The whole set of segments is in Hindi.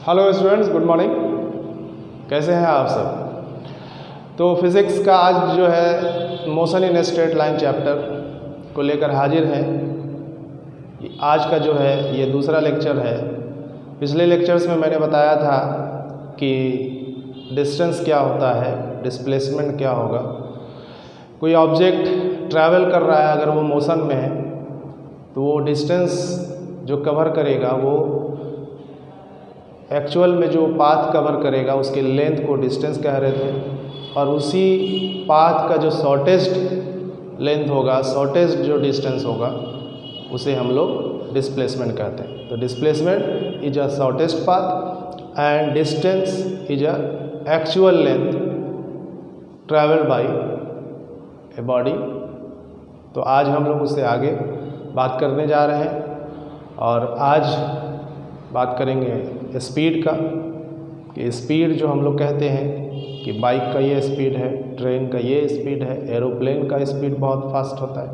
Hello students, good morning. कैसे हैं आप सब? तो फिज़िक्स का आज जो है motion in straight line chapter को लेकर हाजिर हैं। आज का जो है ये दूसरा लेक्चर है। पिछले लेक्चर्स में मैंने बताया था कि डिस्टेंस क्या होता है, डिस्प्लेसमेंट क्या होगा। कोई ऑब्जेक्ट ट्रैवल कर रहा है, अगर वो मोशन में है तो वो डिस्टेंस जो कवर करेगा वो एक्चुअल में जो पाथ कवर करेगा उसके लेंथ को डिस्टेंस कह रहे थे, और उसी पाथ का जो शॉर्टेस्ट लेंथ होगा, शॉर्टेस्ट जो डिस्टेंस होगा, उसे हम लोग डिस्प्लेसमेंट कहते हैं। तो displacement is a shortest path and distance is a actual length travelled bye a body. तो आज हम लोग उससे आगे बात करने जा रहे हैं, और आज बात करेंगे स्पीड का, कि स्पीड जो हम लोग कहते हैं कि बाइक का ये स्पीड है, ट्रेन का ये स्पीड है, एरोप्लेन का स्पीड बहुत फास्ट होता है।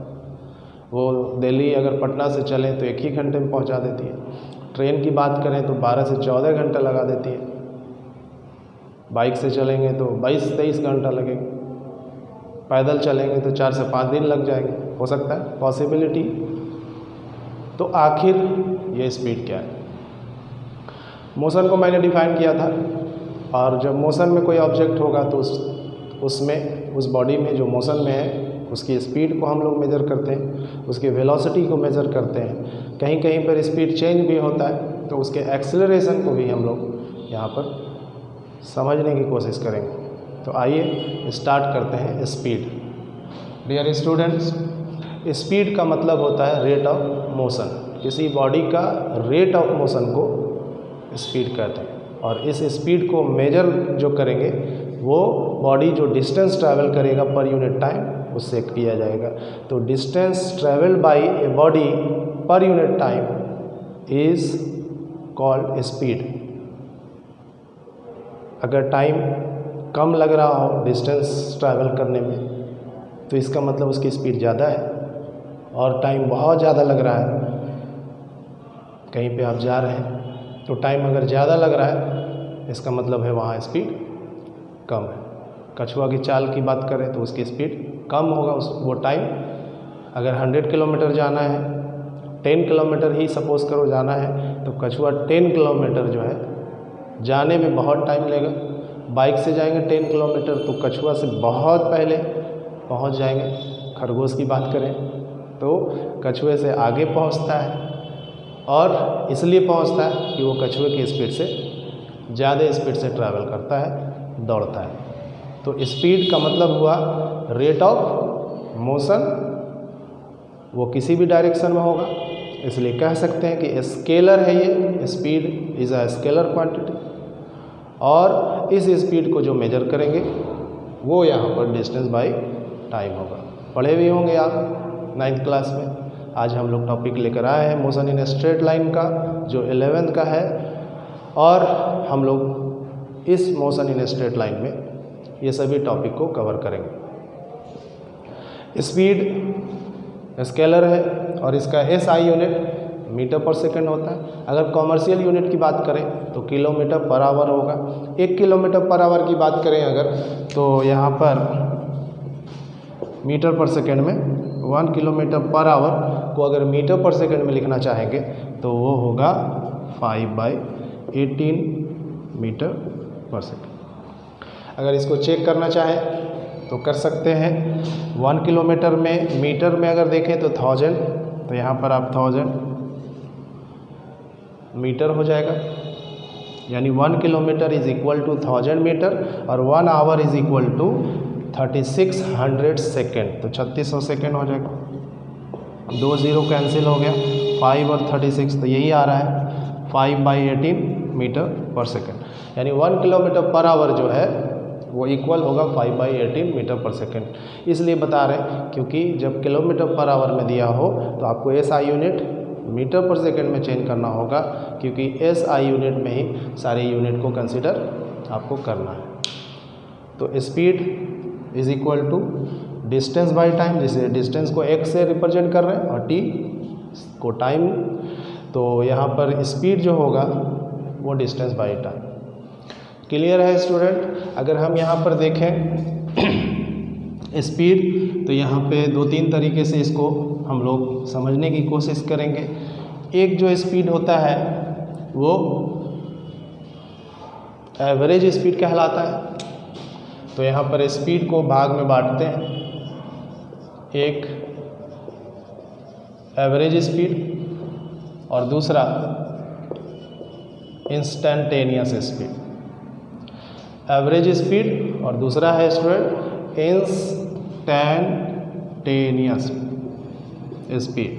वो दिल्ली अगर पटना से चलें तो 1 ही घंटे में पहुंचा देती है। ट्रेन की बात करें तो 12 से 14 घंटा लगा देती है। बाइक से चलेंगे तो 22-23 घंटा लगेगा। पैदल चलेंगे तो 4 से 5 दिन लग जाएंगे। हो सकता है, पॉसिबिलिटी। तो आखिर ये स्पीड क्या है? मोशन को मैंने डिफाइन किया था, और जब मोशन में कोई ऑब्जेक्ट होगा तो उसमें उस बॉडी में जो मोशन में है उसकी स्पीड को हम लोग मेज़र करते हैं, उसके वेलोसिटी को मेज़र करते हैं। कहीं कहीं पर स्पीड चेंज भी होता है तो उसके एक्सेलरेशन को भी हम लोग यहाँ पर समझने की कोशिश करेंगे। तो आइए स्टार्ट करते हैं स्पीड। डियर स्टूडेंट्स, स्पीड का मतलब होता है रेट ऑफ मोशन। किसी बॉडी का रेट ऑफ मोशन को स्पीड कहते हैं, और इस स्पीड को मेजर जो करेंगे वो बॉडी जो डिस्टेंस ट्रैवल करेगा पर यूनिट टाइम, उससे किया जाएगा। तो distance travelled bye a body per unit time is called speed. अगर टाइम कम लग रहा हो डिस्टेंस ट्रैवल करने में तो इसका मतलब उसकी स्पीड ज़्यादा है, और टाइम बहुत ज़्यादा लग रहा है, कहीं पे आप जा रहे हैं तो टाइम अगर ज़्यादा लग रहा है इसका मतलब है वहाँ स्पीड कम है। कछुआ की चाल की बात करें तो उसकी स्पीड कम होगा। वो टाइम अगर 100 किलोमीटर जाना है, 10 किलोमीटर ही सपोज़ करो जाना है, तो कछुआ 10 किलोमीटर जो है जाने में बहुत टाइम लेगा। बाइक से जाएंगे 10 किलोमीटर तो कछुआ से बहुत पहले पहुंच जाएंगे। खरगोश की बात करें तो कछुए से आगे पहुंचता है, और इसलिए पहुंचता है कि वो कछुए की स्पीड से ज़्यादा स्पीड से ट्रैवल करता है, दौड़ता है। तो स्पीड का मतलब हुआ रेट ऑफ मोशन। वो किसी भी डायरेक्शन में होगा, इसलिए कह सकते हैं कि स्केलर है ये। Speed is a scalar quantity, और इस स्पीड को जो मेजर करेंगे वो यहाँ पर डिस्टेंस बाय टाइम होगा। पढ़े भी होंगे आप 9th क्लास में। आज हम लोग टॉपिक लेकर आए हैं मोशन इन स्ट्रेट लाइन का, जो 11th का है, और हम लोग इस मोशन इन स्ट्रेट लाइन में ये सभी टॉपिक को कवर करेंगे। स्पीड स्केलर है, और इसका SI यूनिट मीटर पर सेकंड होता है। अगर कॉमर्शियल यूनिट की बात करें तो किलोमीटर पर आवर होगा। 1 किलोमीटर पर आवर की बात करें अगर, तो यहाँ पर मीटर पर सेकंड में 1 किलोमीटर पर आवर को अगर मीटर पर सेकंड में लिखना चाहेंगे तो वो होगा 5/18 मीटर पर सेकंड। अगर इसको चेक करना चाहें तो कर सकते हैं। 1 किलोमीटर में मीटर में अगर देखें तो 1000, तो यहाँ पर आप 1000 मीटर हो जाएगा, यानी 1 kilometre is equal to 1000 metre, और 1 hour is equal to 3600 second. तो 3600 सेकेंड हो जाएगा। 2 0 कैंसिल हो गया, 5 और 36 तो यही आ रहा है 5/18 मीटर पर सेकेंड। यानी 1 किलोमीटर पर आवर जो है वो इक्वल होगा 5/18 मीटर पर सेकेंड। इसलिए बता रहे हैं क्योंकि जब किलोमीटर पर आवर में दिया हो तो आपको SI यूनिट मीटर पर सेकेंड में चेंज करना होगा, क्योंकि SI यूनिट में ही सारे यूनिट को कंसिडर आपको करना है। तो speed is equal to distance by time, जैसे डिस्टेंस को x से रिप्रेजेंट कर रहे हैं और t को टाइम। तो यहाँ पर स्पीड जो होगा वो डिस्टेंस बाई टाइम। क्लियर है स्टूडेंट? अगर हम यहाँ पर देखें स्पीड, तो यहाँ पे 2-3 तरीके से इसको हम लोग समझने की कोशिश करेंगे। एक जो स्पीड होता है वो एवरेज स्पीड कहलाता है। तो यहाँ पर स्पीड को भाग में बांटते हैं, एक एवरेज स्पीड और दूसरा इंस्टेंटेनियस स्पीड। एवरेज स्पीड और दूसरा है स्टूडेंट इंस्टेंटेनियस स्पीड।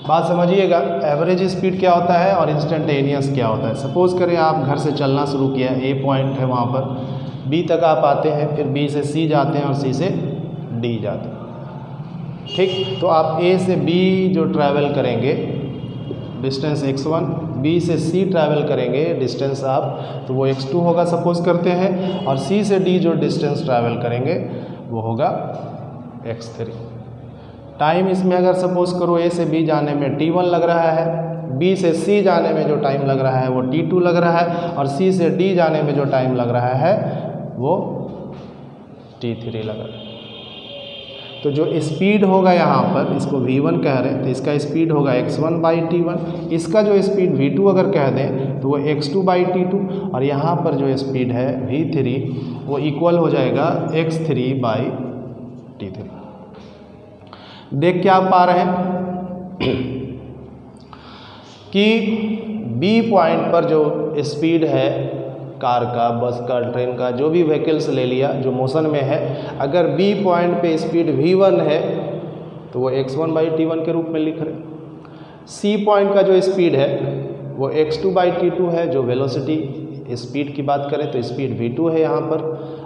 बात समझिएगा, एवरेज स्पीड क्या होता है और इंस्टेंटेनियस क्या होता है। सपोज करें आप घर से चलना शुरू किया, ए पॉइंट है वहाँ पर, बी तक आप आते हैं, फिर बी से सी जाते हैं और सी से डी जाते हैं, ठीक। तो आप ए से बी जो ट्रैवल करेंगे डिस्टेंस x1, बी से सी ट्रैवल करेंगे डिस्टेंस आप, तो वो x2 होगा सपोज करते हैं, और सी से डी जो डिस्टेंस ट्रैवल करेंगे वो होगा x3। टाइम इसमें अगर सपोज करो ए से बी जाने में t1 लग रहा है, बी से सी जाने में जो टाइम लग रहा है वो t2 लग रहा है, और सी से डी जाने में जो टाइम लग रहा है वो t3 लग रहा है। तो जो स्पीड होगा यहाँ पर, इसको v1 कह रहे हैं, तो इसका स्पीड होगा x1/t1। इसका जो स्पीड v2 अगर कह दें तो वो x2/t2, और यहाँ पर जो स्पीड है v3 वो इक्वल हो जाएगा x3/t3। देख क्या आप पा रहे हैं कि B पॉइंट पर जो स्पीड है कार का, बस का, ट्रेन का, जो भी व्हीकल्स ले लिया जो मोशन में है, अगर B पॉइंट पे स्पीड v1 है तो वो x1/t1 के रूप में लिख रहे। C पॉइंट का जो स्पीड है वो x2/t2 है, जो वेलोसिटी स्पीड की बात करें तो स्पीड v2 है यहाँ पर,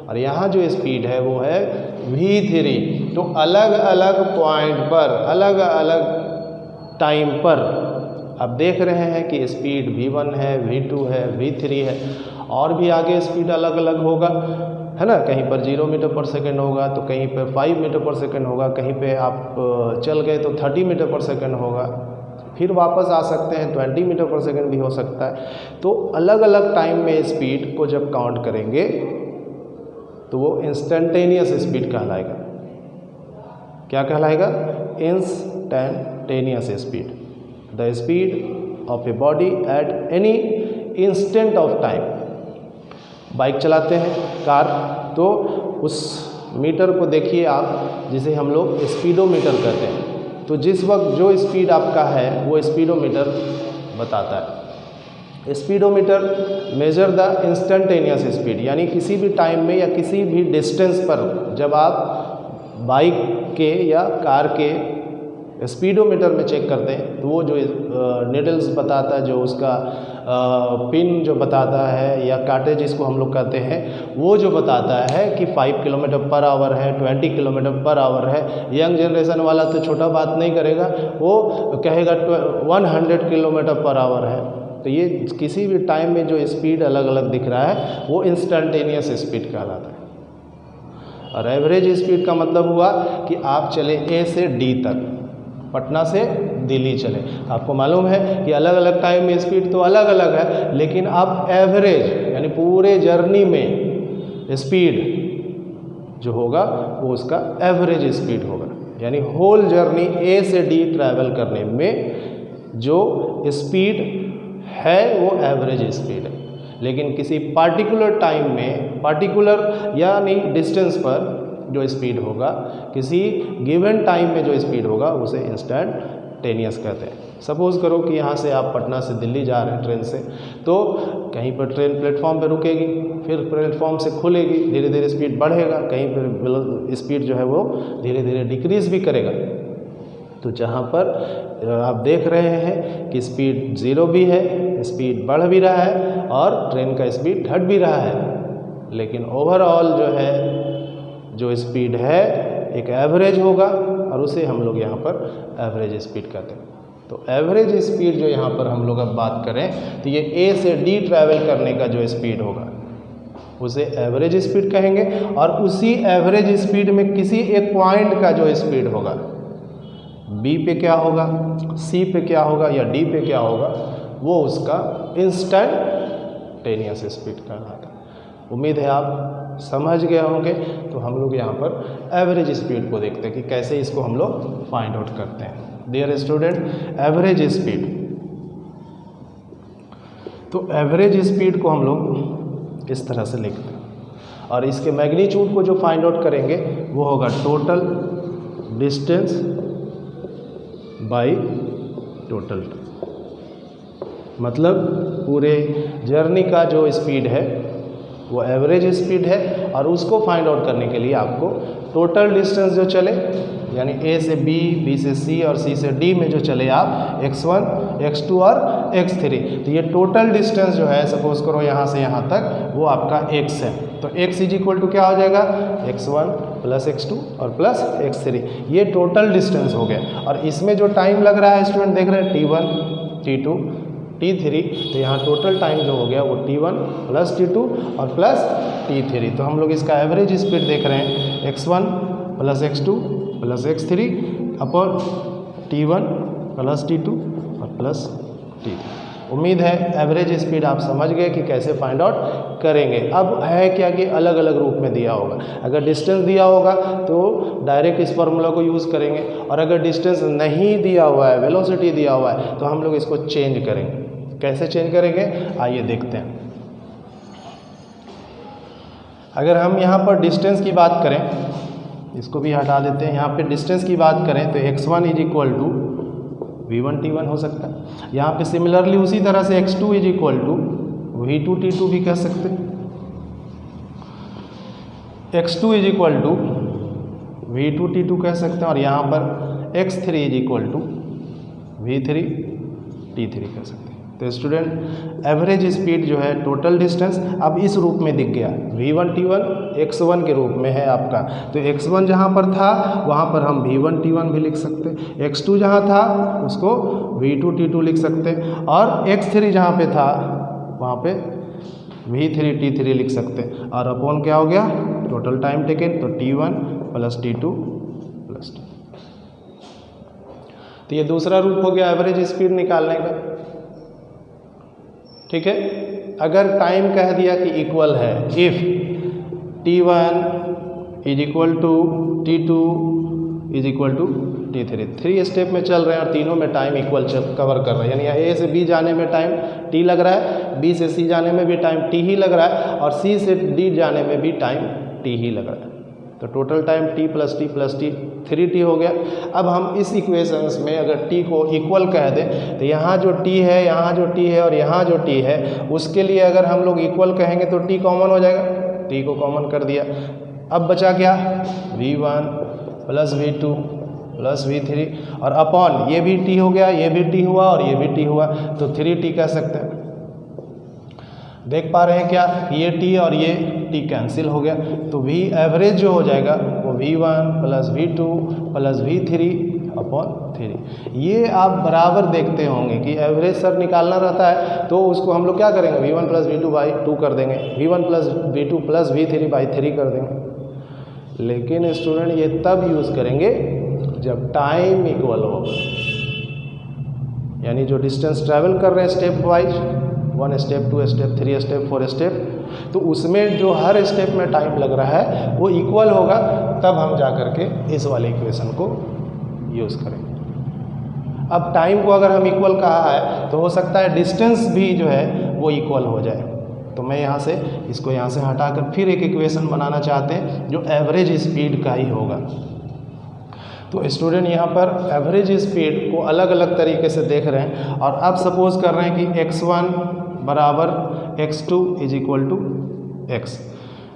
और यहाँ जो स्पीड है वो है v3। तो अलग अलग पॉइंट पर, अलग अलग टाइम पर अब देख रहे हैं कि स्पीड v1 है, v2 है, v3 है, और भी आगे स्पीड अलग अलग होगा, है ना। कहीं पर 0 मीटर पर सेकेंड होगा, तो कहीं पर 5 मीटर पर सेकेंड होगा, कहीं पे आप चल गए तो 30 मीटर पर सेकेंड होगा, फिर वापस आ सकते हैं 20 मीटर पर सेकेंड भी हो सकता है। तो अलग अलग टाइम में स्पीड को जब काउंट करेंगे तो वो इंस्टेंटेनियस स्पीड कहलाएगा। क्या कहलाएगा? Instantaneous speed, the speed of a body at any instant of time. Bike चलाते हैं, कार, तो उस मीटर को देखिए आप, जिसे हम लोग स्पीडोमीटर कहते हैं। तो जिस वक्त जो स्पीड आपका है वो स्पीडोमीटर बताता है। Speedometer major the instantaneous speed, यानी किसी भी टाइम में या किसी भी डिस्टेंस पर जब आप बाइक के या कार के स्पीडोमीटर में चेक करते हैं तो वो जो निडल्स बताता है, जो उसका पिन जो बताता है या कांटे जिसको हम लोग कहते हैं, वो जो बताता है कि 5 किलोमीटर पर आवर है, 20 किलोमीटर पर आवर है। यंग जनरेशन वाला तो छोटा बात नहीं करेगा, वो कहेगा 100 किलोमीटर पर आवर है। तो ये किसी भी टाइम में जो स्पीड अलग अलग दिख रहा है वो इंस्टेंटेनियस स्पीड कहलाता है। और एवरेज स्पीड का मतलब हुआ कि आप चले ए से डी तक, पटना से दिल्ली चले। आपको मालूम है कि अलग अलग टाइम में स्पीड तो अलग अलग है, लेकिन आप एवरेज यानी पूरे जर्नी में स्पीड जो होगा वो उसका एवरेज स्पीड होगा। यानी होल जर्नी ए से डी ट्रैवल करने में जो स्पीड है वो एवरेज स्पीड है, लेकिन किसी पार्टिकुलर टाइम में, पार्टिकुलर यानी डिस्टेंस पर जो स्पीड होगा, किसी गिवन टाइम में जो स्पीड होगा उसे इंस्टेंटेनियस कहते हैं। सपोज़ करो कि यहाँ से आप पटना से दिल्ली जा रहे हैं ट्रेन से, तो कहीं पर ट्रेन प्लेटफॉर्म पे रुकेगी, फिर प्लेटफॉर्म से खुलेगी, धीरे धीरे स्पीड बढ़ेगा, कहीं पर स्पीड जो है वो धीरे धीरे डिक्रीज़ भी करेगा। तो जहाँ पर आप देख रहे हैं कि स्पीड 0 भी है, स्पीड बढ़ भी रहा है और ट्रेन का स्पीड घट भी रहा है, लेकिन ओवरऑल जो है जो स्पीड है एक एवरेज होगा, और उसे हम लोग यहाँ पर एवरेज स्पीड कहते हैं। तो एवरेज स्पीड जो यहाँ पर हम लोग अब बात करें तो ये ए से डी ट्रैवल करने का जो स्पीड होगा उसे एवरेज स्पीड कहेंगे, और उसी एवरेज स्पीड में किसी एक पॉइंट का जो स्पीड होगा, बी पे क्या होगा, सी पे क्या होगा या डी पे क्या होगा, वो उसका इंस्टैंटेनियस स्पीड कहलाता है। उम्मीद है आप समझ गए होंगे। तो हम लोग यहाँ पर एवरेज स्पीड को देखते हैं कि कैसे इसको हम लोग फाइंड आउट करते हैं। डियर स्टूडेंट, एवरेज स्पीड, तो एवरेज स्पीड को हम लोग इस तरह से लिखते हैं और इसके मैग्नीट्यूड को जो फाइंड आउट करेंगे वो होगा टोटल डिस्टेंस बाय टोटल, मतलब पूरे जर्नी का जो स्पीड है वो एवरेज स्पीड है और उसको फाइंड आउट करने के लिए आपको टोटल डिस्टेंस जो चले, यानी A से B, B से C और C से D में जो चले आप x1, x2 और x3, तो ये टोटल डिस्टेंस जो है सपोज करो यहाँ से यहाँ तक वो आपका x है। तो x इज इक्वल टू क्या हो जाएगा, x1 प्लस x2 और प्लस x3, ये टोटल डिस्टेंस हो गया। और इसमें जो टाइम लग रहा है स्टूडेंट देख रहे हैं T1, T2, T3, तो यहाँ टोटल टाइम जो हो गया वो T1 प्लस T2 और प्लस T3। तो हम लोग इसका एवरेज स्पीड देख रहे हैं x1 plus x2 plus x3 upon T1 plus T2 और प्लस T3। उम्मीद है एवरेज स्पीड आप समझ गए कि कैसे फाइंड आउट करेंगे। अब है क्या कि अलग अलग रूप में दिया होगा। अगर डिस्टेंस दिया होगा तो डायरेक्ट इस फार्मूला को यूज़ करेंगे, और अगर डिस्टेंस नहीं दिया हुआ है, वेलोसिटी दिया हुआ है, तो हम लोग इसको चेंज करेंगे। कैसे चेंज करेंगे आइए देखते हैं। अगर हम यहाँ पर डिस्टेंस की बात करें, इसको भी हटा देते हैं, यहाँ पे डिस्टेंस की बात करें तो x1 is equal to v1 t1 हो सकता है। यहाँ पे सिमिलरली उसी तरह से x2 is equal to v2 t2 भी कह सकते हैं। x2 is equal to v2 t2 कह सकते हैं, और यहाँ पर x3 is equal to v3 t3 कह सकते हैं। तो स्टूडेंट एवरेज स्पीड जो है टोटल डिस्टेंस अब इस रूप में दिख गया, v1 t1 x1 के रूप में है आपका। तो x1 जहाँ पर था वहाँ पर हम v1 t1 भी लिख सकते, x2 जहाँ था उसको v2 t2 लिख सकते, और x3 जहाँ पे था वहाँ पे v3 t3 लिख सकते। और अपॉन क्या हो गया, टोटल टाइम टेकन, तो t1 plus t2 plus t। तो ये दूसरा रूप हो गया एवरेज स्पीड निकालने का। ठीक है, अगर टाइम कह दिया कि इक्वल है, if t1 is equal to t2 is equal to t3, 3 step में चल रहे हैं और तीनों में टाइम इक्वल कवर कर रहे हैं, यानी A से B जाने में टाइम t लग रहा है, B से C जाने में भी टाइम t ही लग रहा है, और C से D जाने में भी टाइम t ही लग रहा है। तो total time t plus t 3t हो गया। अब हम इस इक्वेशंस में अगर t को इक्वल कह दें तो यहाँ जो t है, यहाँ जो t है और यहाँ जो t है, उसके लिए अगर हम लोग इक्वल कहेंगे तो t कॉमन हो जाएगा, t को कॉमन कर दिया। अब बचा क्या, v1 plus v2 plus v3 और अपॉन ये भी t हो गया, ये भी t हुआ और ये भी t हुआ, तो 3t कह सकते हैं। देख पा रहे हैं क्या, ये t और ये t कैंसिल हो गया, तो v एवरेज जो हो जाएगा वो v1 plus v2 plus v3 upon 3। ये आप बराबर देखते होंगे कि एवरेज सर निकालना रहता है तो उसको हम लोग क्या करेंगे, v1 प्लस v2 बाई 2 कर देंगे, v1 plus v2 plus v3 by 3 कर देंगे। लेकिन स्टूडेंट ये तब यूज़ करेंगे जब टाइम इक्वल हो, यानी जो डिस्टेंस ट्रैवल कर रहे हैं step wise, 1 step 2 step 3 step 4 step, तो उसमें जो हर स्टेप में टाइम लग रहा है वो इक्वल होगा, तब हम जा कर के इस वाले इक्वेशन को यूज़ करेंगे। अब टाइम को अगर हम इक्वल कहा है तो हो सकता है डिस्टेंस भी जो है वो इक्वल हो जाए। तो मैं यहाँ से इसको यहाँ से हटाकर फिर एक इक्वेशन बनाना चाहते हैं जो एवरेज स्पीड का ही होगा। तो स्टूडेंट यहाँ पर एवरेज स्पीड को अलग अलग तरीके से देख रहे हैं, और अब सपोज कर रहे हैं कि x1 बराबर x2 is equal to x,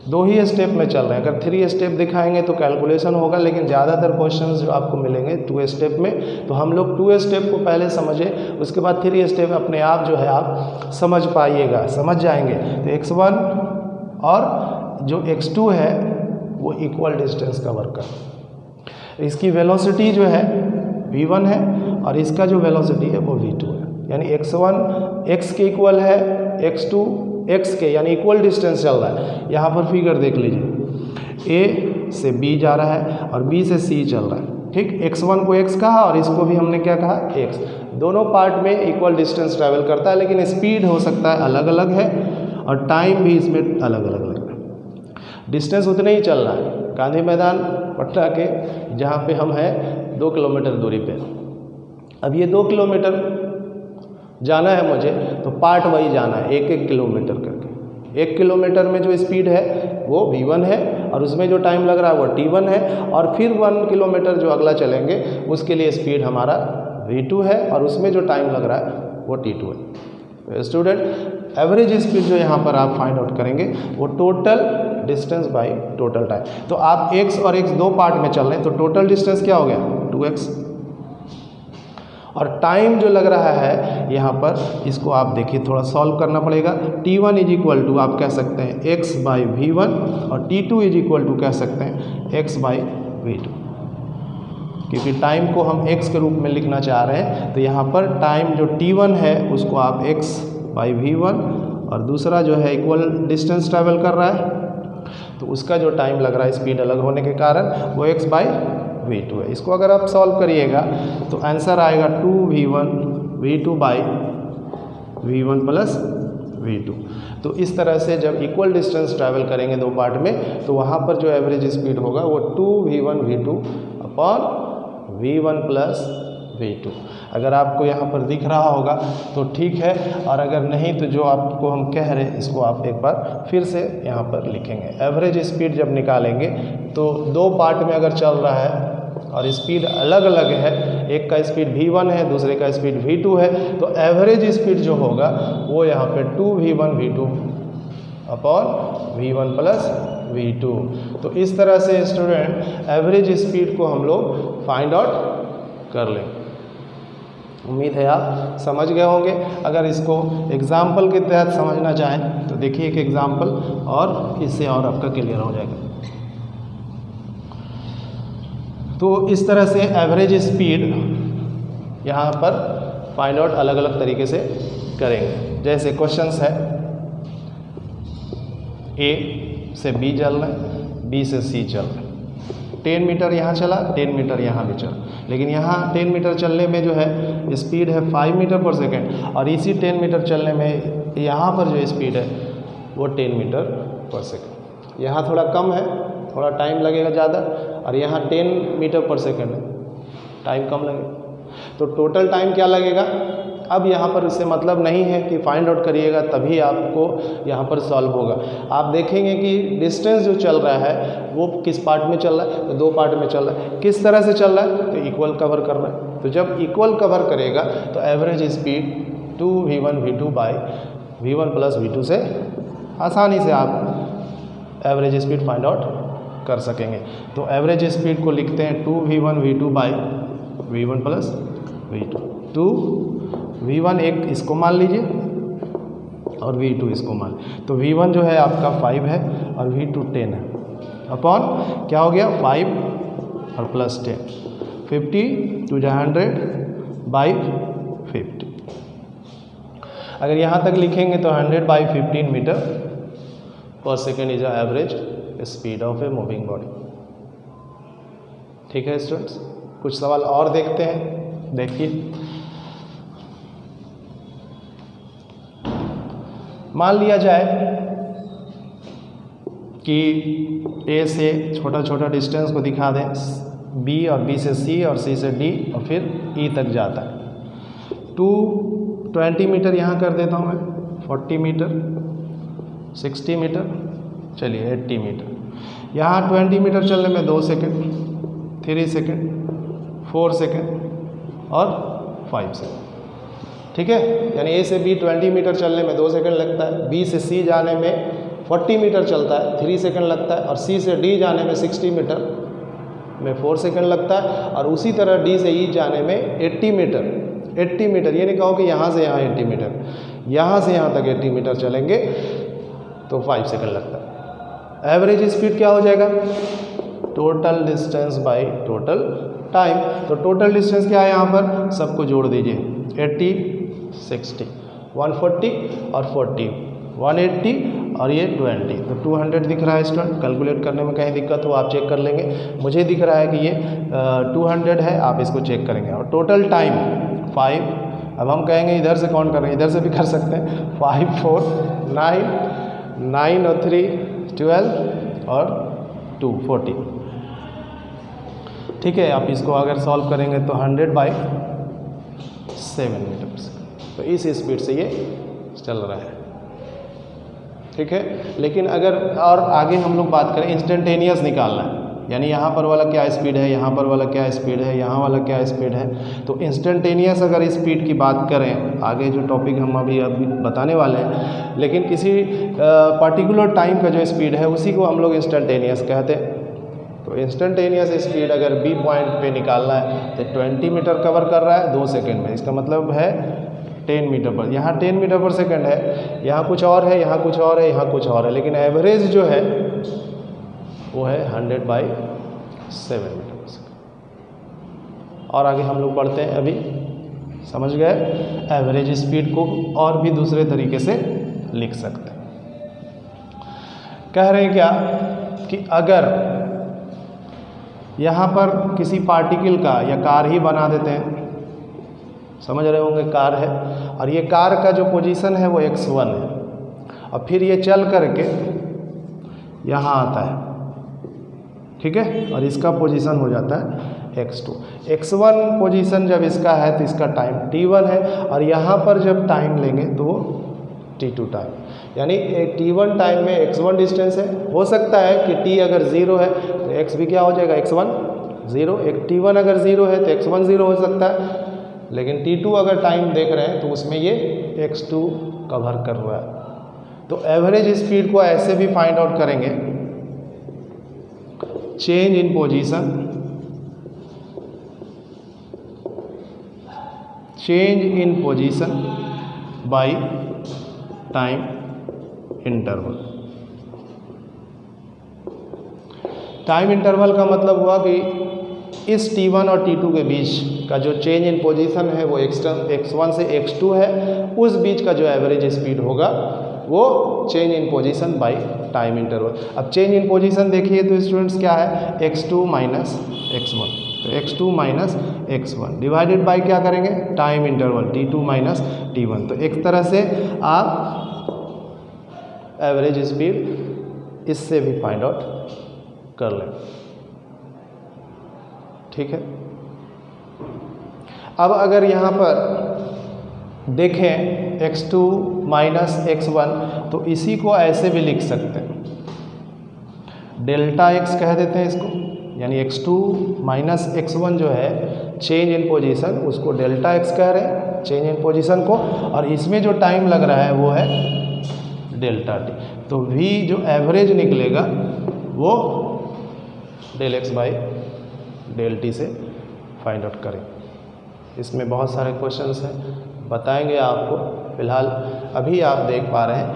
2 ही स्टेप में चल रहे हैं। अगर 3 स्टेप दिखाएंगे तो कैलकुलेशन होगा, लेकिन ज़्यादातर क्वेश्चंस जो आपको मिलेंगे 2 स्टेप में, तो हम लोग 2 स्टेप को पहले समझे, उसके बाद 3 स्टेप अपने आप जो है आप समझ पाइएगा, समझ जाएंगे। तो x1 और जो x2 है वो इक्वल डिस्टेंस कवर कर, इसकी वेलोसिटी जो है v1 है और इसका जो वेलोसिटी है वो v2 है, यानी x1 x के इक्वल है, x2 x के, यानी इक्वल डिस्टेंस चल रहा है। यहाँ पर फिगर देख लीजिए, A से B जा रहा है और B से C चल रहा है। ठीक, x1 को x कहा और इसको भी हमने क्या कहा, x। दोनों पार्ट में इक्वल डिस्टेंस ट्रैवल करता है, लेकिन स्पीड हो सकता है अलग अलग है और टाइम भी इसमें अलग अलग लगता है। डिस्टेंस उतने ही चल रहा है। गांधी मैदान पटना के जहाँ पे हम हैं 2 किलोमीटर दूरी पे, अब ये 2 किलोमीटर जाना है मुझे, तो पार्ट वाइज जाना है 1-1 किलोमीटर करके। 1 किलोमीटर में जो स्पीड है वो v1 है और उसमें जो टाइम लग रहा है वो t1 है, और फिर 1 किलोमीटर जो अगला चलेंगे उसके लिए स्पीड हमारा v2 है और उसमें जो टाइम लग रहा है वो t2 है। स्टूडेंट, एवरेज स्पीड जो यहाँ पर आप फाइंड आउट करेंगे वो total distance by total time. तो आप x और x दो पार्ट में चल रहे हैं, तो टोटल डिस्टेंस क्या हो गया 2x, और टाइम जो लग रहा है यहाँ पर, इसको आप देखिए थोड़ा सॉल्व करना पड़ेगा। t1 इज इक्वल टू आप कह सकते हैं x बाई v1 और t2 इज इक्वल टू कह सकते हैं x बाई v2, क्योंकि टाइम को हम x के रूप में लिखना चाह रहे हैं। तो यहाँ पर टाइम जो t1 है उसको आप x बाई v1, और दूसरा जो है इक्वल डिस्टेंस ट्रैवल कर रहा है तो उसका जो टाइम लग रहा है स्पीड अलग होने के कारण वो x बाई v2 है। इसको अगर आप सॉल्व करिएगा तो आंसर आएगा 2v1 v2 by v1 plus v2। तो इस तरह से जब इक्वल डिस्टेंस ट्रैवल करेंगे दो पार्ट में, तो वहाँ पर जो एवरेज स्पीड होगा वो 2v1 v2 upon v1 plus v2। अगर आपको यहाँ पर दिख रहा होगा तो ठीक है, और अगर नहीं तो जो आपको हम कह रहे हैं इसको आप एक बार फिर से यहाँ पर लिखेंगे। एवरेज स्पीड जब निकालेंगे तो दो पार्ट में अगर चल रहा है और स्पीड अलग अलग है, एक का स्पीड v1 है दूसरे का स्पीड v2 है, तो एवरेज स्पीड जो होगा वो यहाँ पे 2v1 v2 upon v1 plus v2। तो इस तरह से स्टूडेंट एवरेज स्पीड को हम लोग फाइंड आउट कर लेंगे। उम्मीद है आप समझ गए होंगे। अगर इसको एग्जाम्पल के तहत समझना चाहें तो देखिए एक एग्जाम्पल, और इससे और आपका क्लियर हो जाएगा। तो इस तरह से एवरेज स्पीड यहाँ पर फाइंड आउट अलग अलग तरीके से करेंगे। जैसे क्वेश्चंस है, A से B चल रहा है, B से C चल रहा है, 10 मीटर यहाँ चला, 10 मीटर यहाँ भी चला, लेकिन यहाँ 10 मीटर चलने में जो है स्पीड है 5 मीटर पर सेकेंड, और इसी 10 मीटर चलने में यहाँ पर जो स्पीड है वो 10 मीटर पर सेकेंड। यहाँ थोड़ा कम है, थोड़ा टाइम लगेगा ज़्यादा, और यहाँ 10 मीटर पर सेकेंड है, टाइम कम लगेगा। तो टोटल टाइम क्या लगेगा, अब यहाँ पर इससे मतलब नहीं है कि फाइंड आउट करिएगा तभी आपको यहाँ पर सॉल्व होगा। आप देखेंगे कि डिस्टेंस जो चल रहा है वो किस पार्ट में चल रहा है, तो दो पार्ट में चल रहा है। किस तरह से चल रहा है, तो इक्वल कवर कर रहा है। तो जब इक्वल कवर करेगा तो average speed 2v1 v2 by v1 plus v2 से आसानी से आप एवरेज स्पीड फाइंड आउट कर सकेंगे। तो एवरेज स्पीड को लिखते हैं 2v1 v2 by v1 plus v2। 2v1 एक इसको मान लीजिए और v2 इसको मान, तो v1 जो है आपका 5 है और v2 10 है, अपॉन क्या हो गया 5 और प्लस 10, 50 टू 100 बाई 50। अगर यहाँ तक लिखेंगे तो 100 बाई 15 मीटर पर second is average speed of a moving body. ठीक है स्टूडेंट्स, कुछ सवाल और देखते हैं। देखिए, मान लिया जाए कि A से छोटा छोटा डिस्टेंस को दिखा दें, B और B से C और C से D और फिर E तक जाता है। 220 मीटर यहाँ कर देता हूँ मैं, 40 मीटर, 60 मीटर, चलिए 80 मीटर। यहाँ 20 मीटर चलने में 2 सेकेंड, 3 सेकेंड, 4 सेकेंड और 5 सेकेंड। ठीक है, यानी A से B 20 मीटर चलने में 2 सेकंड लगता है, B से C जाने में 40 मीटर चलता है 3 सेकंड लगता है, और C से D जाने में 60 मीटर में 4 सेकंड लगता है, और उसी तरह D से E जाने में 80 मीटर, ये नहीं कहो कि यहाँ से यहाँ 80 मीटर, यहाँ से यहाँ तक 80 मीटर चलेंगे तो 5 सेकंड लगता है। एवरेज स्पीड क्या हो जाएगा, total distance by total time. तो टोटल डिस्टेंस क्या है यहाँ पर, सबको जोड़ दीजिए, 80, 60, 140 और 40, 180 और ये 20, तो 200 दिख रहा है स्टूडेंट। कैलकुलेट करने में कहीं दिक्कत हो आप चेक कर लेंगे, मुझे दिख रहा है कि ये 200 है, आप इसको चेक करेंगे। और टोटल टाइम 5 अब हम कहेंगे इधर से काउंट कर रहे हैं, इधर से भी कर सकते हैं। 5 4 9 9 और 3 12 और 2 14। ठीक है, आप इसको अगर सॉल्व करेंगे तो 100/7 मीटर पर सेकेंड, तो इस स्पीड से ये चल रहा है। ठीक है, लेकिन अगर और आगे हम लोग बात करें इंस्टेंटेनियस निकालना है, यानी यहाँ पर वाला क्या स्पीड है, यहाँ पर वाला क्या स्पीड है, यहाँ वाला क्या स्पीड है। तो इंस्टेंटेनियस अगर स्पीड की बात करें, आगे जो टॉपिक हम अभी बताने वाले हैं, लेकिन किसी पर्टिकुलर टाइम का जो स्पीड है उसी को हम लोग इंस्टेंटेनियस कहते हैं। तो इंस्टेंटेनियस स्पीड अगर बी पॉइंट पे निकालना है तो 20 मीटर कवर कर रहा है 2 सेकेंड में, इसका मतलब है 10 मीटर पर, यहाँ 10 मीटर पर सेकेंड है, यहाँ कुछ और है, यहाँ कुछ और है, यहाँ कुछ और है, लेकिन एवरेज जो है वो है 100/7 मीटर पर सेकेंड। और आगे हम लोग बढ़ते हैं, अभी समझ गए एवरेज स्पीड को और भी दूसरे तरीके से लिख सकते हैं। कह रहे हैं क्या कि अगर यहाँ पर किसी पार्टिकल का या कार ही बना देते हैं, समझ रहे होंगे कार है, और ये कार का जो पोजीशन है वो x1 है, और फिर ये चल करके यहाँ आता है, ठीक है, और इसका पोजीशन हो जाता है x2। x1 पोजीशन जब इसका है तो इसका टाइम t1 है, और यहाँ पर जब टाइम लेंगे तो वो t2 टाइम, यानी t1 टाइम में x1 डिस्टेंस है। हो सकता है कि t अगर 0 है तो x भी क्या हो जाएगा, x1 0, एक t1 अगर 0 है तो x1 0 हो सकता है, लेकिन t2 अगर टाइम देख रहे हैं तो उसमें ये x2 कवर कर रहा है। तो एवरेज स्पीड को ऐसे भी फाइंड आउट करेंगे, change in position, change in position by time interval. Time interval का मतलब हुआ कि इस t1 और t2 के बीच का जो चेंज इन पोजीशन है वो x1 से x2 है, उस बीच का जो एवरेज स्पीड होगा वो change in position by time interval. अब चेंज इन पोजीशन देखिए तो स्टूडेंट्स क्या है, x2 माइनस x1, तो x2 minus x1 divided by क्या करेंगे, time interval t2 minus t1। तो एक तरह से आप एवरेज स्पीड इससे भी फाइंड आउट कर लें। ठीक है, अब अगर यहाँ पर देखें x2 माइनस x1, तो इसी को ऐसे भी लिख सकते हैं, डेल्टा x कह देते हैं इसको, यानी x2 माइनस x1 जो है चेंज इन पोजीशन, उसको डेल्टा x कह रहे हैं चेंज इन पोजीशन को, और इसमें जो टाइम लग रहा है वो है डेल्टा t। तो v जो एवरेज निकलेगा वो del x by del t से फाइंड आउट करें। इसमें बहुत सारे क्वेश्चंस हैं, बताएंगे आपको। फिलहाल अभी आप देख पा रहे हैं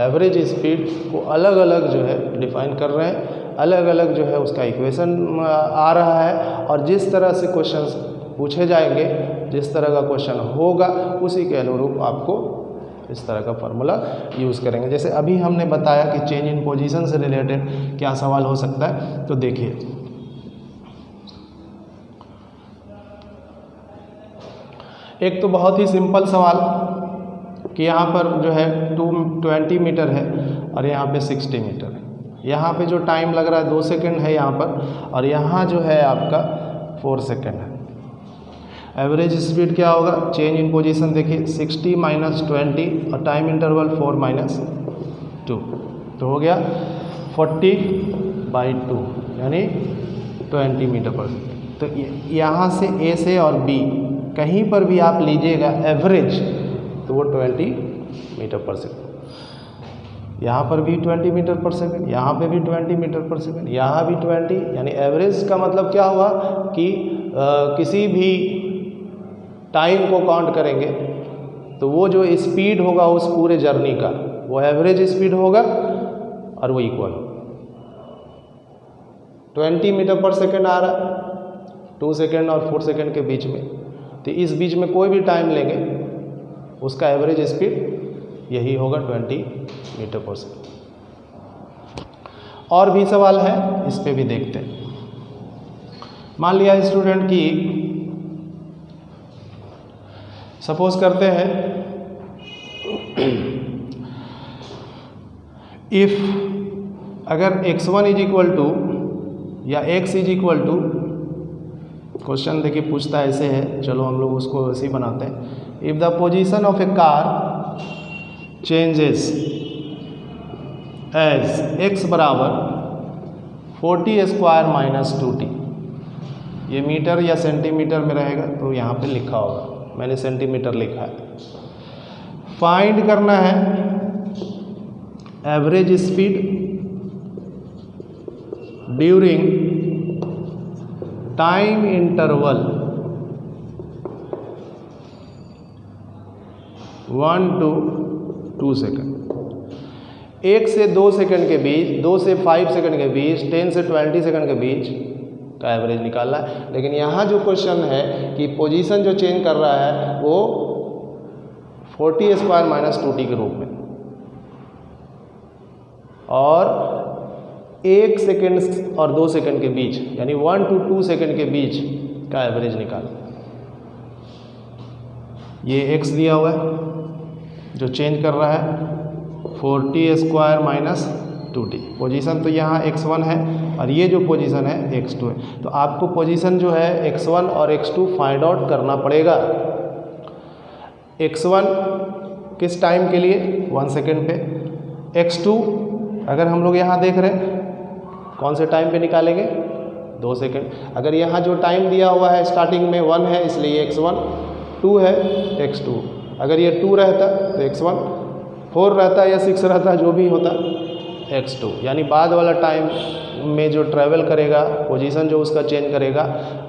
एवरेज स्पीड को अलग अलग जो है डिफाइन कर रहे हैं, अलग अलग जो है उसका इक्वेशन आ रहा है, और जिस तरह से क्वेश्चंस पूछे जाएंगे, जिस तरह का क्वेश्चन होगा उसी के अनुरूप आपको इस तरह का फार्मूला यूज़ करेंगे। जैसे अभी हमने बताया कि चेंज इन पोजीशन से रिलेटेड क्या सवाल हो सकता है, तो देखिए एक तो बहुत ही सिंपल सवाल कि यहाँ पर जो है 20 मीटर है और यहाँ पे 60 मीटर है, यहाँ पे जो टाइम लग रहा है 2 सेकंड है यहाँ पर, और यहाँ जो है आपका 4 सेकंड है। एवरेज स्पीड क्या होगा, चेंज इन पोजीशन देखिए 60 माइनस 20 और टाइम इंटरवल 4 माइनस 2, तो हो गया 40/2 यानी 20 मीटर पर सेकेंड। तो यहाँ से ए से और बी कहीं पर भी आप लीजिएगा एवरेज तो वो 20 मीटर पर सेकेंड, यहाँ पर भी 20 मीटर पर सेकेंड, यहाँ पे भी 20 मीटर पर सेकेंड, यहाँ भी 20, यानी एवरेज का मतलब क्या हुआ कि किसी भी टाइम को काउंट करेंगे तो वो जो स्पीड होगा उस पूरे जर्नी का वो एवरेज स्पीड होगा और वो इक्वल होगा। 20 मीटर पर सेकेंड आ रहा है 2 सेकेंड और 4 सेकेंड के बीच में, तो इस बीच में कोई भी टाइम लेंगे उसका एवरेज स्पीड यही होगा 20 मीटर पर सेकेंड। और भी सवाल है, इस पे भी देखते हैं। मान लिया स्टूडेंट की सपोज करते हैं इफ अगर x1 इज इक्वल टू या x is equal to, question देखिए पूछता है ऐसे है, चलो हम लोग उसको ऐसे ही बनाते हैं। If the position of a car changes as x बराबर 40 स्क्वायर माइनस 2t, ये मीटर या सेंटीमीटर में रहेगा तो यहाँ पे लिखा होगा, मैंने सेंटीमीटर लिखा है। फाइंड करना है average speed during time interval 1 to 2 second, 1 से 2 सेकंड के बीच, 2 से 5 सेकंड के बीच, 10 से 20 सेकंड के बीच का एवरेज निकालना है। लेकिन यहाँ जो क्वेश्चन है कि पोजीशन जो चेंज कर रहा है वो 40 स्क्वायर माइनस 2t के रूप में, और 1 सेकंड और 2 सेकंड के बीच यानी 1 to 2 सेकंड के बीच का एवरेज निकालना। ये x दिया हुआ है जो चेंज कर रहा है 40 स्क्वायर माइनस 2t, पोजीशन तो यहाँ x1 है और ये जो पोजीशन है x2 है। तो आपको पोजीशन जो है x1 और x2 फाइंड आउट करना पड़ेगा। x1 किस टाइम के लिए 1 सेकंड पे, x2 अगर हम लोग यहाँ देख रहे हैं कौन से टाइम पे निकालेंगे 2 सेकंड। अगर यहाँ जो टाइम दिया हुआ है स्टार्टिंग में 1 है इसलिए x1, 2 है x2, अगर ये 2 रहता तो x1, 4 रहता या 6 रहता जो भी होता x2, यानी बाद वाला टाइम में जो ट्रैवल करेगा पोजीशन जो उसका चेंज करेगा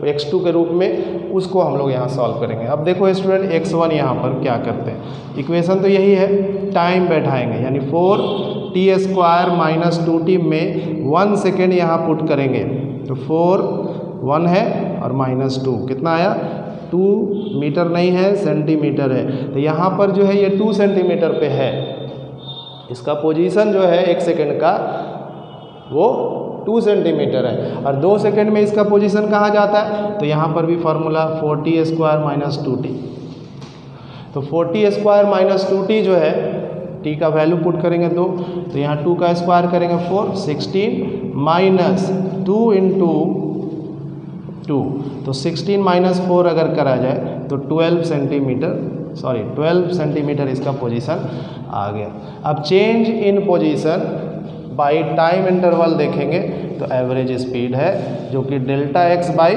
x2 के रूप में, उसको हम लोग यहाँ सॉल्व करेंगे। अब देखो स्टूडेंट x1 यहाँ पर क्या करते हैं, इक्वेशन तो यही है, टाइम बैठाएंगे यानी 4t स्क्वायर माइनस 2t में 1 सेकेंड यहाँ पुट करेंगे तो 4 1 है और माइनस 2 कितना आया 2 मीटर नहीं है सेंटीमीटर है। तो यहाँ पर जो है ये 2 सेंटीमीटर पे है, इसका पोजीशन जो है 1 सेकेंड का वो 2 सेंटीमीटर है, और 2 सेकेंड में इसका पोजीशन कहाँ जाता है, तो यहाँ पर भी फार्मूला 40 स्क्वायर माइनस 2t। तो 40 स्क्वायर माइनस 2t जो है t का वैल्यू पुट करेंगे 2, तो यहाँ 2 का स्क्वायर करेंगे 4, 16 माइनस 2 इंटू 2, तो 16 माइनस 4 अगर करा जाए तो 12 सेंटीमीटर इसका पोजीशन आ गया। अब change in position by time interval देखेंगे तो एवरेज स्पीड है जो कि delta x by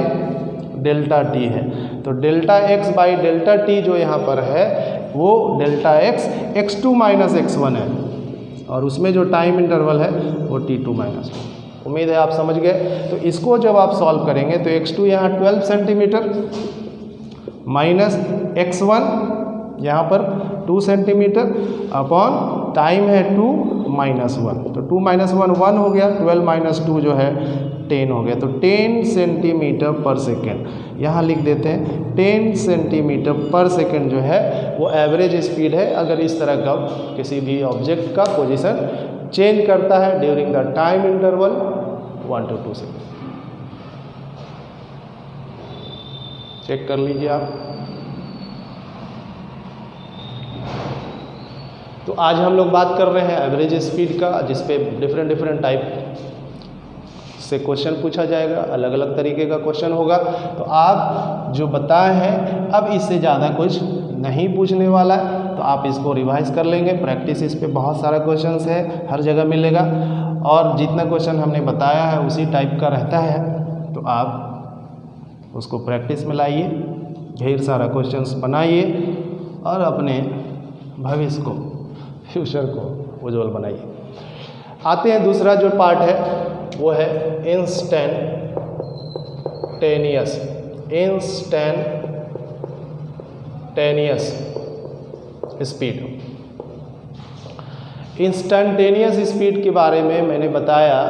delta T है। तो delta x by delta T जो यहाँ पर है वो delta x x2 minus x1 है, और उसमें जो टाइम इंटरवल है वो t2 माइनस 1। उम्मीद है आप समझ गए। तो इसको जब आप सॉल्व करेंगे तो x2 यहाँ 12 सेंटीमीटर माइनस x1 यहाँ पर 2 सेंटीमीटर अपॉन टाइम है 2 माइनस 1, तो 2 माइनस 1 1 हो गया, 12 माइनस 2 जो है 10 हो गया, तो 10 सेंटीमीटर पर सेकेंड यहाँ लिख देते हैं। 10 सेंटीमीटर पर सेकेंड जो है वो एवरेज स्पीड है अगर इस तरह का किसी भी ऑब्जेक्ट का पोजीशन चेंज करता है during the time interval 1 to 2 second. Check कर लीजिए आप। तो आज हम लोग बात कर रहे हैं एवरेज स्पीड का, जिसपे डिफरेंट टाइप से क्वेश्चन पूछा जाएगा, अलग अलग तरीके का क्वेश्चन होगा। तो आप जो बताए हैं अब इससे ज़्यादा कुछ नहीं पूछने वाला है, तो आप इसको रिवाइज कर लेंगे। प्रैक्टिस इस पे बहुत सारा क्वेश्चंस है, हर जगह मिलेगा, और जितना क्वेश्चन हमने बताया है उसी टाइप का रहता है, तो आप उसको प्रैक्टिस में लाइए, ढेर सारा क्वेश्चंस बनाइए और अपने भविष्य को, फ्यूचर को उज्जवल बनाइए। आते हैं दूसरा जो पार्ट है वो है इंस्टेंटेनियस स्पीड। इंस्टेंटेनियस स्पीड के बारे में मैंने बताया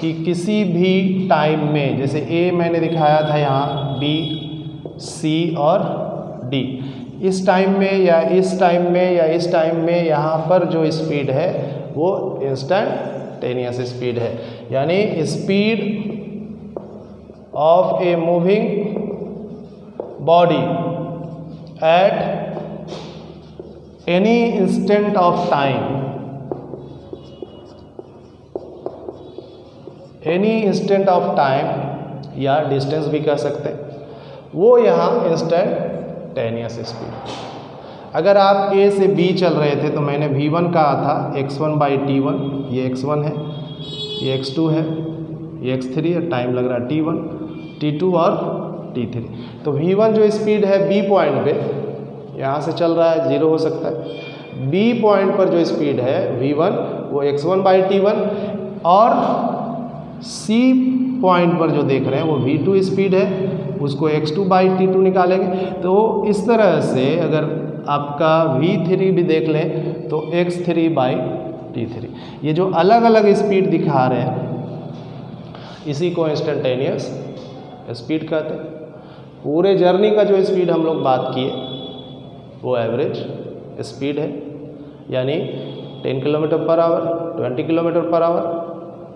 कि किसी भी टाइम में, जैसे ए मैंने दिखाया था यहाँ, बी, सी और डी, इस टाइम में या इस टाइम में या इस टाइम में यहाँ पर जो स्पीड है वो इंस्टेंटेनियस स्पीड है, यानी speed of a moving body at any instant of time, any instant of time या डिस्टेंस भी कह सकते हैं, वो यहाँ इंस्टेंटेनियस स्पीड। अगर आप A से B चल रहे थे तो मैंने v1 कहा था x1/t1, ये x1 है, ये x2 है, ये x3 है, टाइम लग रहा है t1, t2 और t3। तो v1 जो स्पीड है B पॉइंट पे यहाँ से चल रहा है, 0 हो सकता है। B पॉइंट पर जो स्पीड है v1 वो x1/t1, और C पॉइंट पर जो देख रहे हैं वो v2 स्पीड है, उसको x2/t2 निकालेंगे। तो इस तरह से अगर आपका v3 भी देख लें तो x3/t3, ये जो अलग अलग स्पीड दिखा रहे हैं इसी को इंस्टेंटेनियस स्पीड कहते हैं। पूरे जर्नी का जो स्पीड हम लोग बात किए वो एवरेज स्पीड है, यानी 10 km/h, 20 km/h,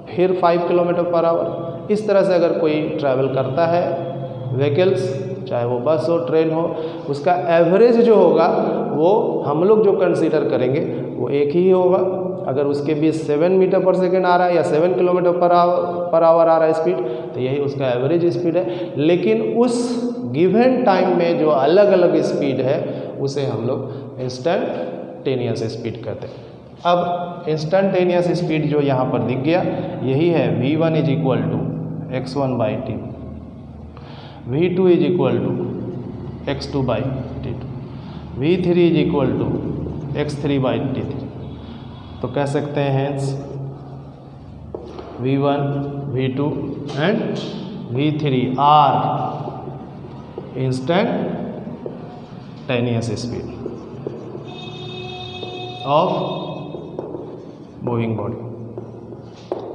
फिर 5 km/h। इस तरह से अगर कोई ट्रैवल करता है व्हीकल्स, चाहे वो बस हो, ट्रेन हो, उसका एवरेज जो होगा वो हम लोग जो कंसीडर करेंगे वो एक ही होगा। अगर उसके बीच 7 मीटर/सेकेंड आ रहा है या 7 km/h आ रहा है स्पीड, तो यही उसका एवरेज स्पीड है। लेकिन उस गिवन टाइम में जो अलग अलग स्पीड है उसे हम लोग इंस्टेंटेनियस स्पीड कहते हैं। अब इंस्टेंटेनियस स्पीड जो यहाँ पर दिख गया यही है v1 = x1/t, v2 = x2/t2, v3 = x3/t3। तो कह सकते हैं v1, v2 and v3 are instantaneous speed of moving body.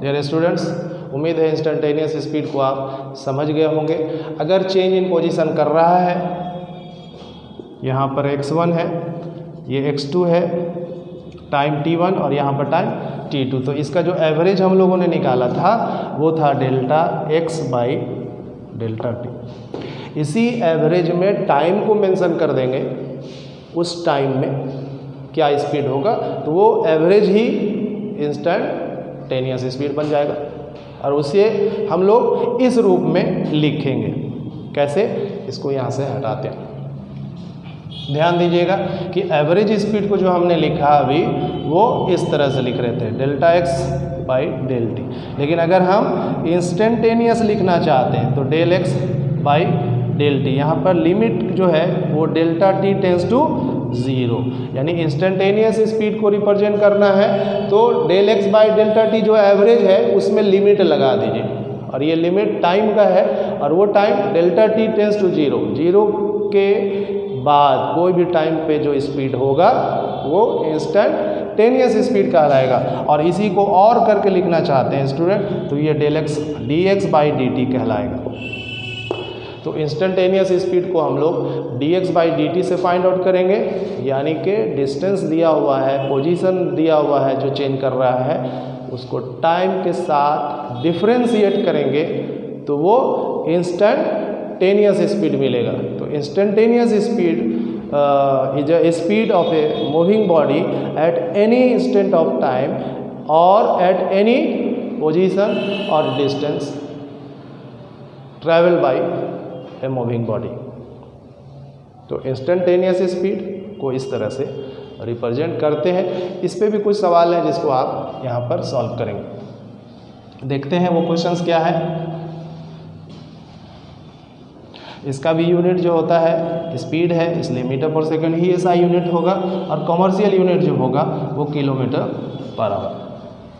Dear students, उम्मीद है इंस्टेंटेनियस स्पीड को आप समझ गए होंगे। अगर चेंज इन पोजीशन कर रहा है, यहाँ पर x1 है, ये x2 है, टाइम t1 और यहाँ पर टाइम t2, तो इसका जो एवरेज हम लोगों ने निकाला था वो था ΔX/ΔT। इसी एवरेज में टाइम को मेंशन कर देंगे, उस टाइम में क्या स्पीड होगा, तो वो एवरेज ही इंस्टेंटेनियस स्पीड बन जाएगा। और उसे हम लोग इस रूप में लिखेंगे। कैसे? इसको यहाँ से हटाते हैं। ध्यान दीजिएगा कि एवरेज स्पीड को जो हमने लिखा अभी वो इस तरह से लिख रहे थे ΔX/ΔT, लेकिन अगर हम इंस्टेंटेनियस लिखना चाहते हैं तो ΔX/ΔT, यहाँ पर लिमिट जो है वो ΔT टेंस टू 0, यानी इंस्टेंटेनियस स्पीड को रिप्रेजेंट करना है तो ΔX/ΔT जो एवरेज है उसमें लिमिट लगा दीजिए, और ये लिमिट टाइम का है और वो टाइम ΔT टेंस टू 0, 0 के बाद कोई भी टाइम पे जो स्पीड होगा वो इंस्टेंटेनियस स्पीड कहलाएगा। और इसी को और करके लिखना चाहते हैं स्टूडेंट तो ये dx/dt कहलाएगा। तो इंस्टेंटेनियस स्पीड को हम लोग dx/dt से फाइंड आउट करेंगे, यानी कि डिस्टेंस दिया हुआ है, पोजीशन दिया हुआ है जो चेंज कर रहा है, उसको टाइम के साथ डिफरेंशिएट करेंगे तो वो इंस्टेंटेनियस स्पीड मिलेगा। तो instantaneous speed is a speed of a moving body at any instant of time और एट एनी पोजीशन और distance travel by a moving body. तो इंस्टेंटेनियस स्पीड को इस तरह से रिप्रेजेंट करते हैं। इस पे भी कुछ सवाल हैं जिसको आप यहाँ पर सॉल्व करेंगे। देखते हैं वो क्वेश्चंस क्या है। इसका भी यूनिट जो होता है स्पीड है, इसलिए मीटर पर सेकंड ही ऐसा यूनिट होगा, और कमर्शियल यूनिट जो होगा वो km/h।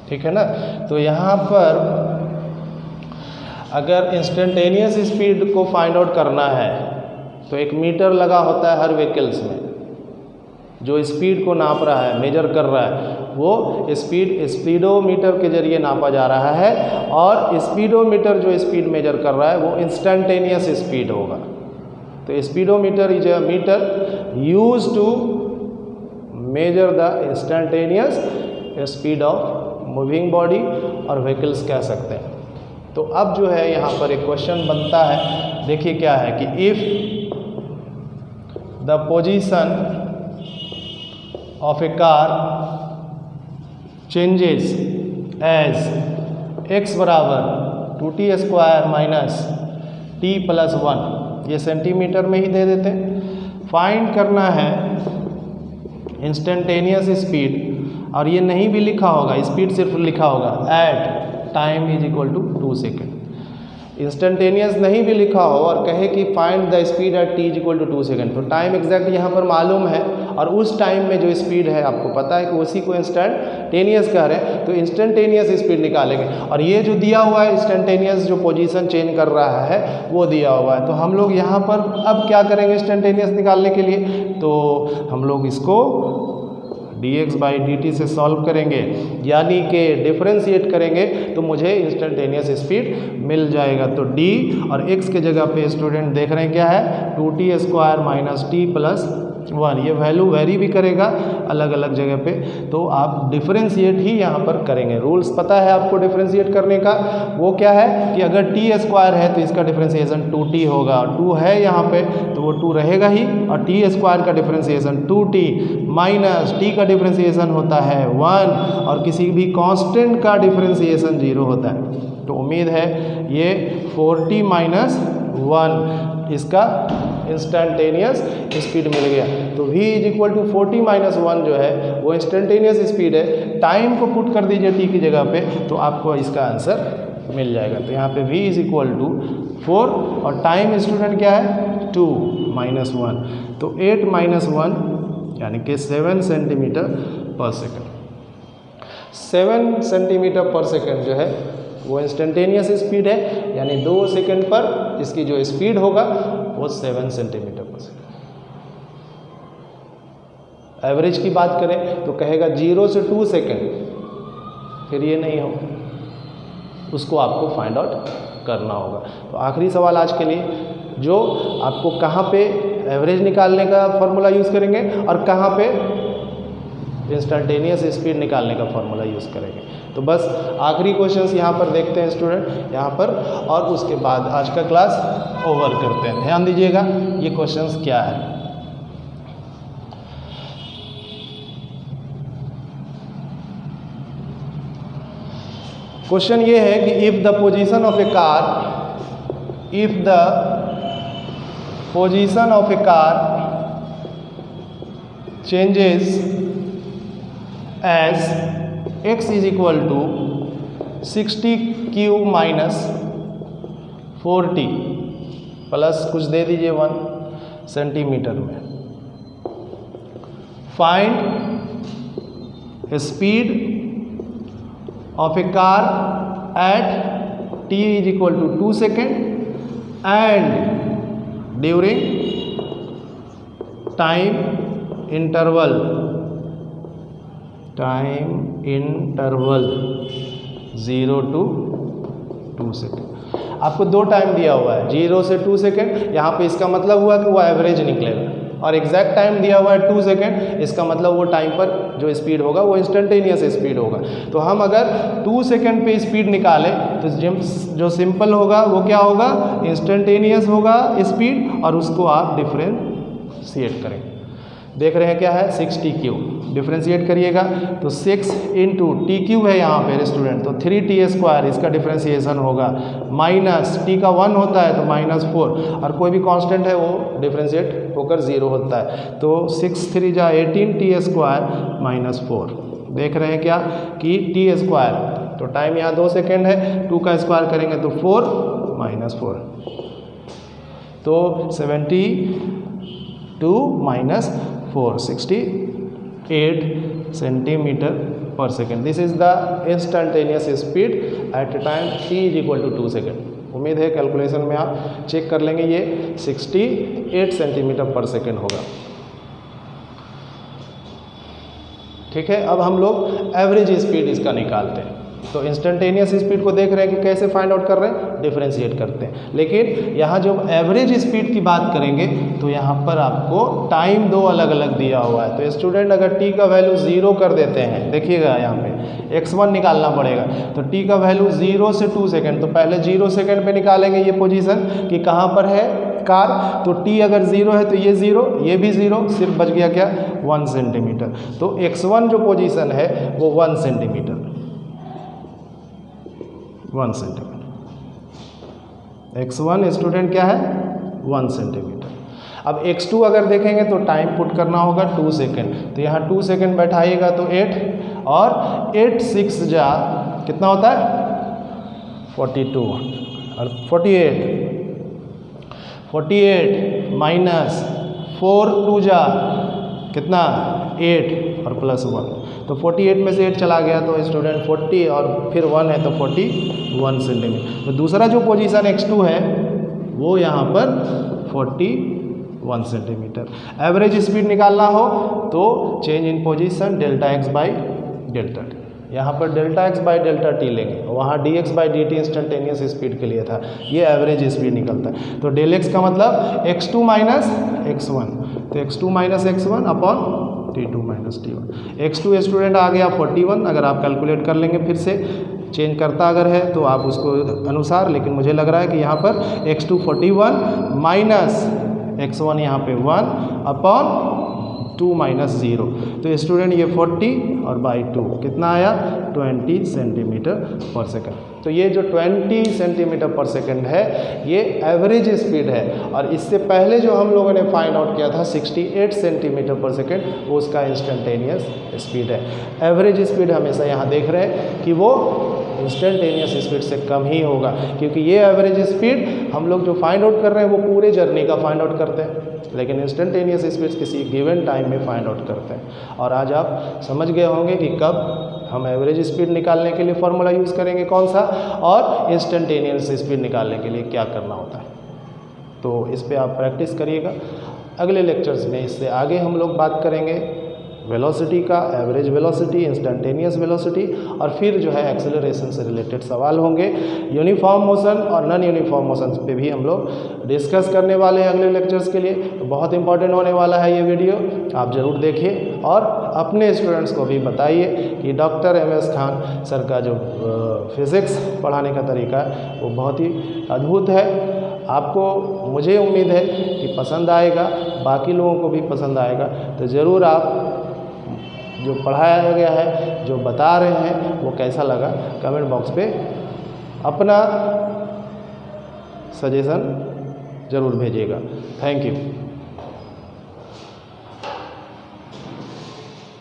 ठीक है ना। तो यहाँ पर अगर इंस्टेंटेनियस स्पीड को फाइंड आउट करना है तो एक मीटर लगा होता है हर व्हीकल्स में, जो स्पीड को नाप रहा है, मेजर कर रहा है, वो स्पीडोमीटर के जरिए नापा जा रहा है, और स्पीडोमीटर जो स्पीड मेजर कर रहा है वो इंस्टेंटेनियस स्पीड होगा। तो speedometer is a meter use to measure the instantaneous speed of moving body और व्हीकल्स कह सकते हैं। तो अब जो है यहाँ पर एक क्वेश्चन बनता है, देखिए क्या है कि if the position of a car changes as x बराबर 2t² माइनस t प्लस 1, ये सेंटीमीटर में ही दे देते हैं। फाइंड करना है इंस्टेंटेनियस स्पीड, और ये नहीं भी लिखा होगा, स्पीड सिर्फ लिखा होगा at time is equal to 2 second. Instantaneous नहीं भी लिखा हो और कहे कि find the speed at t is equal to 2 second, तो टाइम एग्जैक्ट यहाँ पर मालूम है और उस टाइम में जो स्पीड है आपको पता है कि उसी को इंस्टेंटेनियस कह रहे हैं, तो इंस्टेंटेनियस स्पीड निकालेंगे। और ये जो दिया हुआ है इंस्टेंटेनियस जो पोजीशन चेंज कर रहा है वो दिया हुआ है, तो हम लोग यहाँ पर अब क्या करेंगे इंस्टेंटेनियस निकालने के लिए, तो हम लोग इसको dx/dt से सॉल्व करेंगे, यानी कि डिफरेंशिएट करेंगे तो मुझे इंस्टेंटेनियस स्पीड मिल जाएगा। तो d और x के जगह पे स्टूडेंट देख रहे हैं क्या है 2t² माइनस t प्लस 1, ये वैल्यू वेरी भी करेगा अलग अलग जगह पे, तो आप डिफरेंशिएट ही यहाँ पर करेंगे। रूल्स पता है आपको डिफरेंशिएट करने का, वो क्या है कि अगर t² है तो इसका डिफरेंशिएशन 2t होगा, 2 है यहाँ पे तो वो 2 रहेगा ही, और t² का डिफरेंशिएशन 2t माइनस t का डिफरेंशिएशन होता है 1, और किसी भी कांस्टेंट का डिफरेंशिएशन 0 होता है। तो उम्मीद है ये 4t माइनस 1 इसका इंस्टेंटेनियस स्पीड मिल गया। तो v is equal to 40 minus 1 जो है वो इंस्टेंटेनियस स्पीड है। टाइम को पुट कर दीजिए t की जगह पे तो आपको इसका आंसर मिल जाएगा। तो यहाँ पे v इज इक्वल टू 4 और टाइम स्टूडेंट क्या है 2 माइनस 1, तो 8 माइनस 1 यानी कि 7 centimetre per second. 7 centimetre per second जो है वो इंस्टेंटेनियस स्पीड है, यानी 2 सेकेंड पर इसकी जो स्पीड होगा वो 7 सेंटीमीटर पर सेकेंड। एवरेज की बात करें तो कहेगा 0 से 2 सेकेंड, फिर ये नहीं हो, उसको आपको फाइंड आउट करना होगा। तो आखिरी सवाल आज के लिए, जो आपको कहाँ पे एवरेज निकालने का फॉर्मूला यूज़ करेंगे और कहाँ पे इंस्टेंटेनियस स्पीड निकालने का फॉर्मूला यूज़ करेंगे। तो बस आखिरी क्वेश्चंस यहाँ पर देखते हैं स्टूडेंट यहाँ पर, और उसके बाद आज का क्लास ओवर करते हैं। ध्यान दीजिएगा ये क्वेश्चंस क्या है। क्वेश्चन ये है कि if the position of a car changes as x is equal to 60 minus 40 plus कुछ दे दीजिए 1 सेंटीमीटर में, find speed of a car eight t is equal to 2 second and during time interval 0 to 2 second. आपको 2 टाइम दिया हुआ है 0 से 2 सेकेंड, यहाँ पे इसका मतलब हुआ कि वो एवरेज निकलेगा, और एग्जैक्ट टाइम दिया हुआ है 2 सेकेंड, इसका मतलब वो टाइम पर जो स्पीड होगा वो इंस्टेंटेनियस स्पीड होगा। तो हम अगर 2 सेकेंड पे स्पीड निकालें तो जो सिंपल होगा वो क्या होगा इंस्टेंटेनियस होगा स्पीड, और उसको आप डिफरेंशिएट करेंगे। देख रहे हैं क्या है 60 डिफरेंशिएट करिएगा तो 6 इंटू टी क्यू है यहाँ पे स्टूडेंट, तो 3t² इसका डिफरेंशिएशन होगा, माइनस t का 1 होता है तो -4, और कोई भी कांस्टेंट है वो डिफरेंशिएट होकर 0 होता है, तो 6 3 जा 18t² -4। देख रहे हैं क्या कि t², तो टाइम यहाँ 2 सेकेंड है, 2 का स्क्वायर करेंगे तो 4 -4, तो 72 minus 4 68 centimetre per second. This is the instantaneous speed at time t is equal to 2 second. उम्मीद है कैलकुलेशन में आप चेक कर लेंगे, ये 68 सेंटीमीटर पर सेकेंड होगा। ठीक है, अब हम लोग एवरेज स्पीड इसका निकालते हैं। तो इंस्टेंटेनियस स्पीड को देख रहे हैं कि कैसे फाइंड आउट कर रहे हैं, डिफरेंशिएट करते हैं। लेकिन यहाँ जब एवरेज स्पीड की बात करेंगे तो यहाँ पर आपको टाइम 2 अलग अलग दिया हुआ है। तो स्टूडेंट अगर t का वैल्यू 0 कर देते हैं, देखिएगा यहाँ पे x1 निकालना पड़ेगा, तो t का वैल्यू 0 से 2 सेकेंड, तो पहले 0 सेकेंड पे निकालेंगे ये पोजीशन कि कहाँ पर है कार, तो t अगर 0 है तो ये 0, ये भी 0, सिर्फ बच गया क्या 1 सेंटीमीटर। तो x1 जो पोजीशन है वो 1 सेंटीमीटर, 1 सेंटीमीटर। x1 स्टूडेंट क्या है 1 सेंटीमीटर। अब x2 अगर देखेंगे तो टाइम पुट करना होगा 2 सेकेंड, तो यहाँ 2 सेकेंड बैठाइएगा तो 8, और 8 6 जा कितना होता है 42, और 48 माइनस 4 2 जा कितना 8 और प्लस 1, तो 48 में से 8 चला गया तो स्टूडेंट 40 और फिर 1 है तो 41 सेंटीमीटर। तो दूसरा जो पोजीशन x2 है वो यहाँ पर 41 सेंटीमीटर। एवरेज स्पीड निकालना हो तो change in position delta x by delta T, यहाँ पर delta x by delta T लेंगे, वहाँ dx by dt instantaneous speed के लिए था, ये एवरेज स्पीड निकलता है। तो डेल x का मतलब x2 माइनस x1, तो x2 minus x1 upon t2 minus t1। x2 student आ गया 41, अगर आप कैलकुलेट कर लेंगे फिर से चेंज करता अगर है तो आप उसको अनुसार, लेकिन मुझे लग रहा है कि यहाँ पर x2 41 माइनस x1 यहाँ पे 1 अपॉन 2 माइनस 0, तो स्टूडेंट ये 40 और बाई 2 कितना आया 20 सेंटीमीटर पर सेकंड। तो ये जो 20 सेंटीमीटर पर सेकंड है ये एवरेज स्पीड है, और इससे पहले जो हम लोगों ने फाइंड आउट किया था 68 सेंटीमीटर पर सेकंड, वो उसका इंस्टेंटेनियस स्पीड है। एवरेज स्पीड हमेशा यहाँ देख रहे हैं कि वो इंस्टेंटेनियस स्पीड से कम ही होगा, क्योंकि ये एवरेज स्पीड हम लोग जो फाइंड आउट कर रहे हैं वो पूरे जर्नी का फाइंड आउट करते हैं, लेकिन इंस्टेंटेनियस स्पीड किसी गिवन टाइम में फाइंड आउट करते हैं। और आज आप समझ गए होंगे कि कब हम एवरेज स्पीड निकालने के लिए फॉर्मूला यूज़ करेंगे कौन सा, और इंस्टेंटेनियस स्पीड निकालने के लिए क्या करना होता है। तो इस पर आप प्रैक्टिस करिएगा। अगले लेक्चर्स में इससे आगे हम लोग बात करेंगे वेलोसिटी का, एवरेज वेलोसिटी, इंस्टेंटेनियस वेलोसिटी, और फिर जो है एक्सेलरेशन से रिलेटेड सवाल होंगे। यूनिफॉर्म मोशन और नॉन यूनिफॉर्म मोशन पे भी हम लोग डिस्कस करने वाले हैं अगले लेक्चर्स के लिए। तो बहुत इंपॉर्टेंट होने वाला है ये वीडियो, आप ज़रूर देखिए और अपने स्टूडेंट्स को भी बताइए कि डॉक्टर MS खान सर का जो फिज़िक्स पढ़ाने का तरीका है वो बहुत ही अद्भुत है। आपको, मुझे उम्मीद है कि पसंद आएगा, बाकी लोगों को भी पसंद आएगा। तो ज़रूर आप जो पढ़ाया गया है, जो बता रहे हैं, वो कैसा लगा कमेंट बॉक्स पे अपना सजेशन ज़रूर भेजिएगा। Thank you.